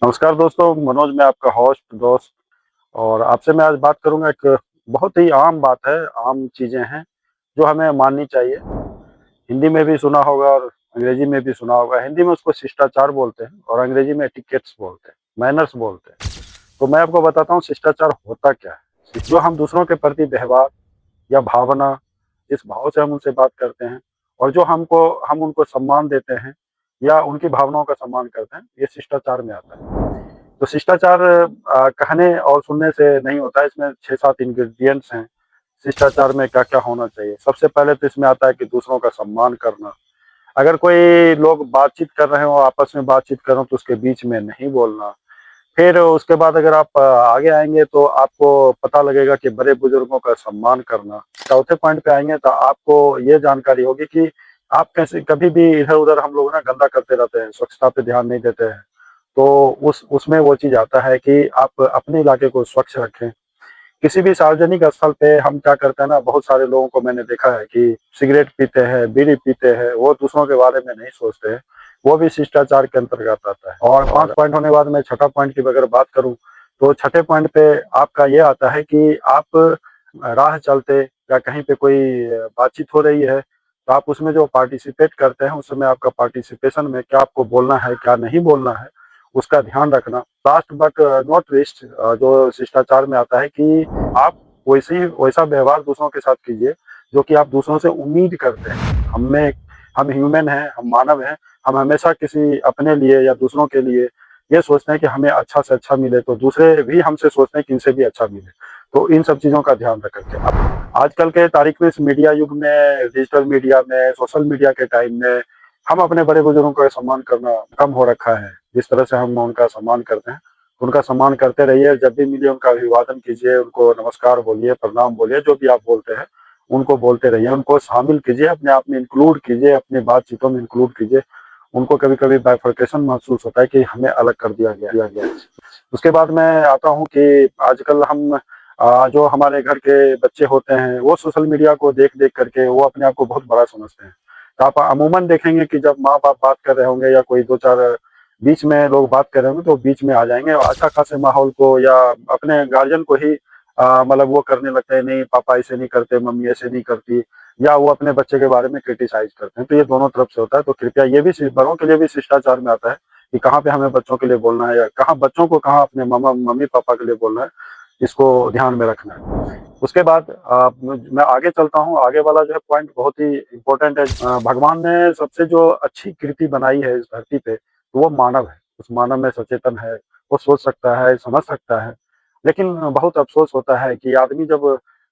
नमस्कार दोस्तों, मनोज मैं आपका होस्ट दोस्त। और आपसे मैं आज बात करूँगा। एक बहुत ही आम बात है, आम चीज़ें हैं जो हमें माननी चाहिए। हिंदी में भी सुना होगा और अंग्रेजी में भी सुना होगा। हिंदी में उसको शिष्टाचार बोलते हैं और अंग्रेजी में एटिकेट्स बोलते हैं, मैनर्स बोलते हैं। तो मैं आपको बताता हूँ शिष्टाचार होता क्या है। जो हम दूसरों के प्रति व्यवहार या भावना, जिस भाव से हम उनसे बात करते हैं और जो हम उनको सम्मान देते हैं या उनकी भावनाओं का सम्मान करते हैं, ये शिष्टाचार में आता है। तो शिष्टाचार कहने और सुनने से नहीं होता है, इसमें 6-7 इंग्रीडिएंट्स हैं। शिष्टाचार में क्या-क्या होना चाहिए? सबसे पहले तो इसमें आता है कि दूसरों का सम्मान करना। अगर कोई लोग बातचीत कर रहे हो, आपस में बातचीत कर रहे हो, तो उसके बीच में नहीं बोलना। फिर उसके बाद अगर आप आगे आएँगे तो आपको पता लगेगा कि बड़े-बुजुर्गों का सम्मान करना। चौथे पॉइंट पे आएँगे तो आपको ये जानकारी होगी कि आप कैसे कभी भी इधर-उधर हम लोग ना गंदा करते रहते हैं, स्वच्छता पे ध्यान नहीं देते हैं। तो उसमें वो चीज़ आता है कि आप अपने इलाके को स्वच्छ रखें। किसी भी सार्वजनिक स्थल पे हम क्या करते हैं ना, बहुत सारे लोगों को मैंने देखा है कि सिगरेट पीते हैं, बीड़ी पीते हैं, वो दूसरों के बारे में नहीं सोचते हैं। वो भी शिष्टाचार के अंतर्गत आता है। और 5 पॉइंट होने के बाद मैं छठा पॉइंट की अगर बात करूँ, तो छठे पॉइंट पे आपका ये आता है कि आप राह चलते या कहीं पे कोई बातचीत हो रही है, तो आप उसमें जो पार्टिसिपेट करते हैं, उस समय आपका पार्टिसिपेशन में क्या आपको बोलना है, क्या नहीं बोलना है, उसका ध्यान रखना। लास्ट बट नॉट लीस्ट जो शिष्टाचार में आता है कि आप वैसा व्यवहार दूसरों के साथ कीजिए, जो कि आप दूसरों से उम्मीद करते हैं। हम ह्यूमन हैं, हम मानव हैं, हम हमेशा किसी अपने लिए या दूसरों के लिए ये सोचते हैं कि हमें अच्छा से अच्छा मिले, तो दूसरे भी हमसे सोचते हैं कि इनसे भी अच्छा मिले। तो इन सब चीज़ों का ध्यान रख कर के अब आजकल के तारीख में इस मीडिया युग में, डिजिटल मीडिया में, सोशल मीडिया के टाइम में हम अपने बड़े-बुजुर्गों का सम्मान करना कम हो रखा है। जिस तरह से हम उनका सम्मान करते हैं, उनका सम्मान करते रहिए। जब भी मिलिए उनका अभिवादन कीजिए, उनको नमस्कार बोलिए, प्रणाम बोलिए, जो भी आप बोलते हैं, उनको बोलते रहिए। उनको शामिल कीजिए, अपने आप में इंक्लूड कीजिए, अपनी बातचीतों में इंक्लूड कीजिए। उनको कभी-कभी बाइफरकेशन महसूस होता है कि हमें अलग कर दिया गया है। उसके बाद मैं आता हूँ कि आजकल हम जो हमारे घर के बच्चे होते हैं, वो सोशल मीडिया को देख-देख करके वो अपने आप को बहुत बड़ा समझते हैं। तो आप अमूमन देखेंगे कि जब माँ-बाप बात कर रहे होंगे या कोई 2-4 बीच में लोग बात कर रहे होंगे, तो बीच में आ जाएँगे और अच्छा खासे माहौल को या अपने गार्जियन को ही मतलब वो करने लगते हैं, नहीं पापा ऐसे नहीं करते, मम्मी ऐसे नहीं करती, या वो अपने बच्चे के बारे में क्रिटिसाइज़ करते हैं। तो ये दोनों तरफ से होता है, तो कृपया ये भी बड़ों के लिए भी शिष्टाचार में आता है कि कहाँ पे हमें बच्चों के लिए बोलना है या कहाँ बच्चों को कहाँ अपने मम्मी-पापा के लिए बोलना है, इसको ध्यान में रखना है। उसके बाद मैं आगे चलता हूँ, आगे वाला जो है पॉइंट बहुत ही इम्पोर्टेंट है। भगवान ने सबसे जो अच्छी कृति बनाई है इस धरती पे, तो वो मानव है। उस मानव में सचेतन है, वो सोच सकता है, समझ सकता है। लेकिन बहुत अफ़सोस होता है कि आदमी जब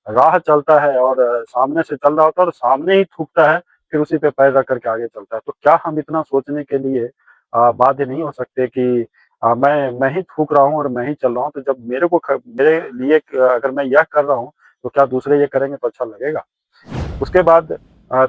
राह चलता है और सामने से चल रहा होता है और सामने ही थूकता है, फिर उसी पे पैर रख कर के आगे चलता है। तो क्या हम इतना सोचने के लिए बाध्य नहीं हो सकते कि मैं ही थूक रहा हूँ और मैं ही चल रहा हूँ, तो जब मेरे लिए अगर मैं यह कर रहा हूँ, तो क्या दूसरे ये करेंगे तो अच्छा लगेगा? उसके बाद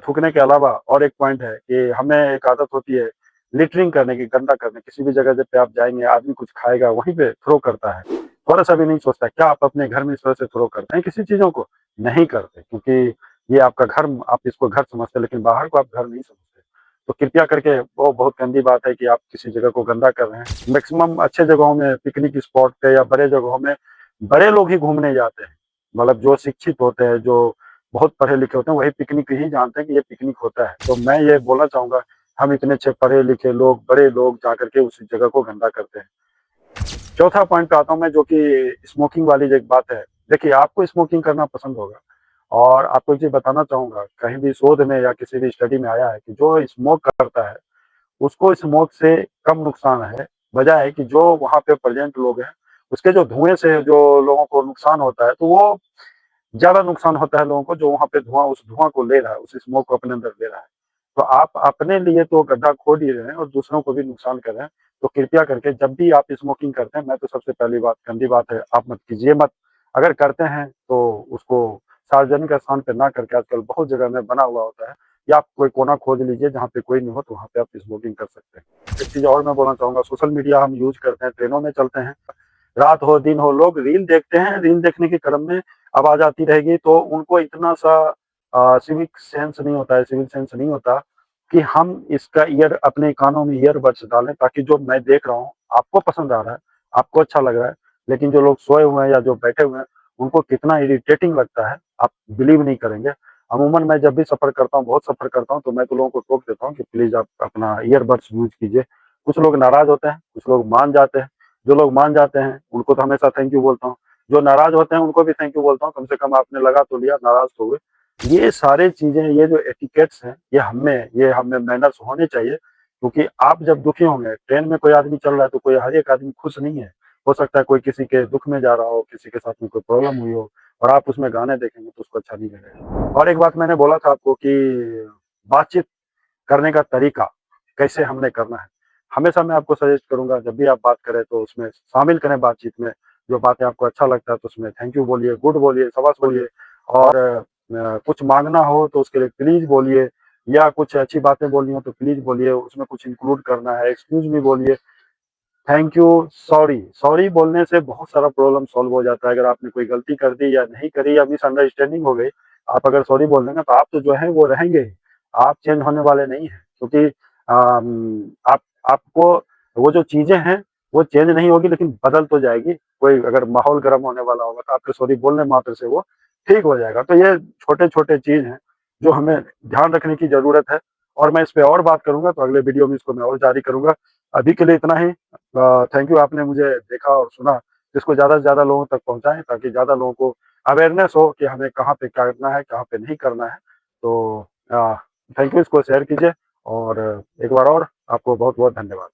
थूकने के अलावा और एक पॉइंट है कि हमें एक आदत होती है लिटरिंग करने की, गंदा करने की। किसी भी जगह जब पे आप जाएँगे, आदमी कुछ खाएगा, वहीं पे थ्रो करता है। थोड़ा-सा भी नहीं सोचता, क्या आप अपने घर में इस तरह से थ्रो करते हैं किसी चीज़ों को? नहीं करते, क्योंकि ये आपका घर, आप इसको घर समझते हैं, लेकिन बाहर को आप घर नहीं समझते। तो कृपया करके वो बहुत गंदी बात है कि आप किसी जगह को गंदा कर रहे हैं। मैक्सिमम अच्छे जगहों में, पिकनिक स्पॉट पे या बड़े जगहों में, बड़े लोग ही घूमने जाते हैं। मतलब जो शिक्षित होते हैं, जो बहुत पढ़े-लिखे होते हैं, वही पिकनिक ही जानते हैं कि ये पिकनिक होता है। तो मैं ये बोलना चाहूँगा, हम इतने अच्छे पढ़े-लिखे लोग, बड़े लोग जाकर के उस जगह को गंदा करते हैं। चौथा पॉइंट पे आता हूँ मैं, जो कि स्मोकिंग वाली जो एक बात है। देखिए, आपको स्मोकिंग करना पसंद होगा और आपको एक चीज़ बताना चाहूँगा, कहीं भी शोध में या किसी भी स्टडी में आया है कि जो स्मोक करता है, उसको स्मोक से कम नुकसान है, बजाए कि जो वहाँ पे प्रेज़ेंट लोग हैं, उसके जो धुएँ से जो लोगों को नुकसान होता है, तो वो ज़्यादा नुकसान होता है लोगों को, जो वहाँ पे उस धुआँ को ले रहा है, उस स्मोक को अपने अंदर ले रहा है। तो आप अपने लिए तो गड्ढा खोद ही रहे हैं और दूसरों को भी नुकसान कर रहे हैं। तो कृपया करके जब भी आप स्मोकिंग करते हैं, मैं तो सबसे पहली बात, गंदी बात है, आप मत कीजिए मत। अगर करते हैं तो उसको सार्वजनिक स्थान पे ना करके, आजकल बहुत जगह में बना हुआ होता है, या आप कोई कोना खोद लीजिए जहाँ पे कोई नहीं हो, तो वहाँ पे आप स्मोकिंग कर सकते हैं। एक चीज़ और मैं बोलना चाहूँगा, सोशल मीडिया हम यूज़ करते हैं, ट्रेनों में चलते हैं, रात हो दिन हो, लोग रील देखते हैं, रील देखने के क्रम में आवाज़ आती रहेगी, तो उनको इतना सा सिविल सेंस नहीं होता कि हम इसका ईयर अपने कानों में ईयरबड्स डालें, ताकि जो मैं देख रहा हूँ, आपको पसंद आ रहा है, आपको अच्छा लग रहा है, लेकिन जो लोग सोए हुए हैं या जो बैठे हुए हैं, उनको कितना इरिटेटिंग लगता है, आप बिलीव नहीं करेंगे। अमूमन मैं जब भी सफ़र करता हूँ, बहुत सफ़र करता हूँ, तो मैं तो लोगों को टोक देता हूँ कि प्लीज़ आप अपना ईयरबड्स यूज़ कीजिए। कुछ लोग नाराज़ होते हैं, कुछ लोग मान जाते हैं। जो लोग मान जाते हैं, उनको तो हमेशा थैंक यू बोलता हूँ। जो नाराज़ होते हैं, उनको भी थैंक यू बोलता हूँ, कम से कम आपने लगा तो लिया, नाराज़ तो हुए। ये सारी चीज़ें, ये जो एटिकेट्स हैं, ये हमें मैनर्स होने चाहिए, क्योंकि आप जब दुखी होंगे, ट्रेन में कोई आदमी चल रहा है, तो कोई हर एक आदमी खुश नहीं है। हो सकता है कोई किसी के दुःख में जा रहा हो, किसी के साथ में कोई प्रॉब्लम हुई हो और आप उसमें गाने देखेंगे तो उसको अच्छा नहीं लगेगा। और एक बात मैंने बोला था आपको कि बातचीत करने का तरीका, कैसे हमने करना है। हमेशा मैं आपको सजेस्ट करूँगा, जब भी आप बात करें तो उसमें शामिल करें बातचीत में, जो बातें आपको अच्छा लगता है तो उसमें थैंक यू बोलिए, गुड बोलिए, शाबाश बोलिए। और कुछ माँगना हो तो उसके लिए प्लीज़ बोलिए, या कुछ अच्छी बातें बोलनी हो तो प्लीज़ बोलिए, उसमें कुछ इंक्लूड करना है, एक्सक्यूज़ मी बोलिए, थैंक यू, सॉरी। सॉरी बोलने से बहुत सारा प्रॉब्लम सॉल्व हो जाता है। अगर आपने कोई गलती कर दी या नहीं करी या मिसअंडरस्टैंडिंग हो गई, आप अगर सॉरी बोल देंगे तो आप तो जो हैं वो रहेंगे ही। आप चेंज होने वाले नहीं हैं, क्योंकि आप आपको वो जो चीज़ें हैं वो चेंज नहीं होगी, लेकिन बदल तो जाएगी। कोई अगर माहौल गर्म होने वाला होगा तो आपके सॉरी बोलने मात्र से वो ठीक हो जाएगा। तो ये छोटे-छोटे चीज़ हैं जो हमें ध्यान रखने की ज़रूरत है, और मैं इस पे और बात करूँगा तो अगले वीडियो में इसको मैं और जारी करूँगा। अभी के लिए इतना ही। थैंक यू, आपने मुझे देखा और सुना। इसको ज़्यादा से ज़्यादा लोगों तक पहुँचाएँ ताकि ज़्यादा लोगों को अवेयरनेस हो कि हमें कहाँ पे क्या करना है, कहाँ पे नहीं करना है। तो अ, थैंक यू, इसको शेयर कीजिए, और एक बार और आपको बहुत-बहुत धन्यवाद।